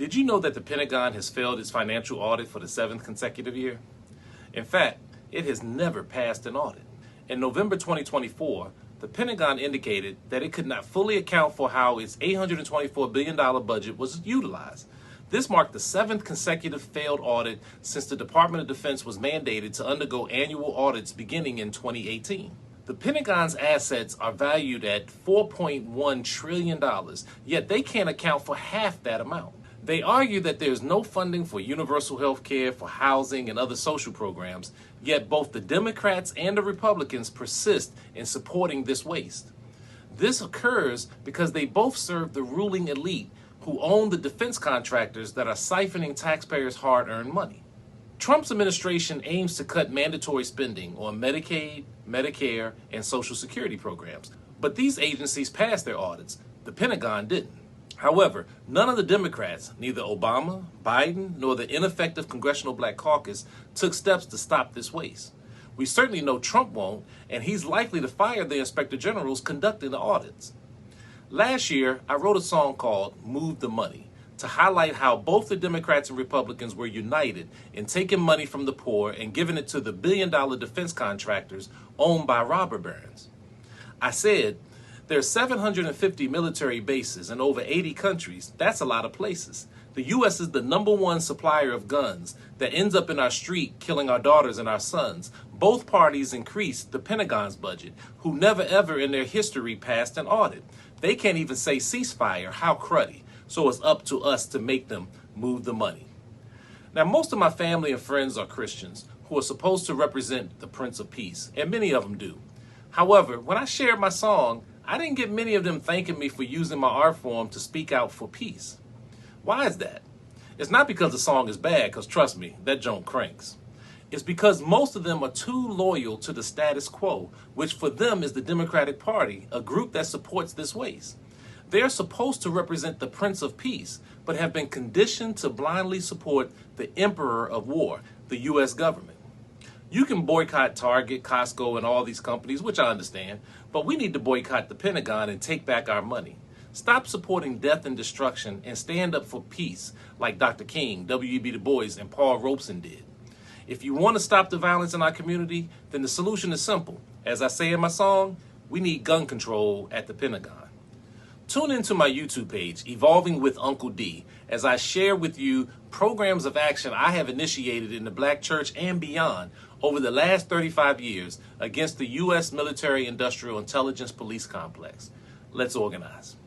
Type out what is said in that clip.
Did you know that the Pentagon has failed its financial audit for the 7th consecutive year? In fact, it has never passed an audit. In November 2024, the Pentagon indicated that it could not fully account for how its $824 billion budget was utilized. This marked the 7th consecutive failed audit since the Department of Defense was mandated to undergo annual audits beginning in 2018. The Pentagon's assets are valued at $4.1 trillion, yet they can't account for half that amount. They argue that there's no funding for universal health care, for housing, and other social programs, yet both the Democrats and the Republicans persist in supporting this waste. This occurs because they both serve the ruling elite who own the defense contractors that are siphoning taxpayers' hard-earned money. Trump's administration aims to cut mandatory spending on Medicaid, Medicare, and Social Security programs, but these agencies passed their audits. The Pentagon didn't. However, none of the Democrats, neither Obama, Biden, nor the ineffective Congressional Black Caucus, took steps to stop this waste. We certainly know Trump won't, and he's likely to fire the inspector generals conducting the audits. Last year, I wrote a song called Move the Money to highlight how both the Democrats and Republicans were united in taking money from the poor and giving it to the billion-dollar defense contractors owned by robber barons. I said, there's 750 military bases in over 80 countries. That's a lot of places. The U.S. is the #1 supplier of guns that ends up in our street killing our daughters and our sons. Both parties increased the Pentagon's budget, who never ever in their history passed an audit. They can't even say ceasefire. How cruddy. So it's up to us to make them move the money. Now, most of my family and friends are Christians who are supposed to represent the Prince of Peace, and many of them do. However, when I shared my song, I didn't get many of them thanking me for using my art form to speak out for peace. Why is that? It's not because the song is bad, because trust me, that joint cranks. It's because most of them are too loyal to the status quo, which for them is the Democratic Party, a group that supports this waste. They're supposed to represent the Prince of Peace, but have been conditioned to blindly support the Emperor of War, the U.S. government. You can boycott Target, Costco, and all these companies, which I understand, but we need to boycott the Pentagon and take back our money. Stop supporting death and destruction and stand up for peace like Dr. King, W.E.B. Du Bois, and Paul Robeson did. If you want to stop the violence in our community, then the solution is simple. As I say in my song, we need gun control at the Pentagon. Tune into my YouTube page, Evolving with Uncle D, as I share with you programs of action I have initiated in the Black church and beyond over the last 35 years against the U.S. military industrial intelligence police complex. Let's organize.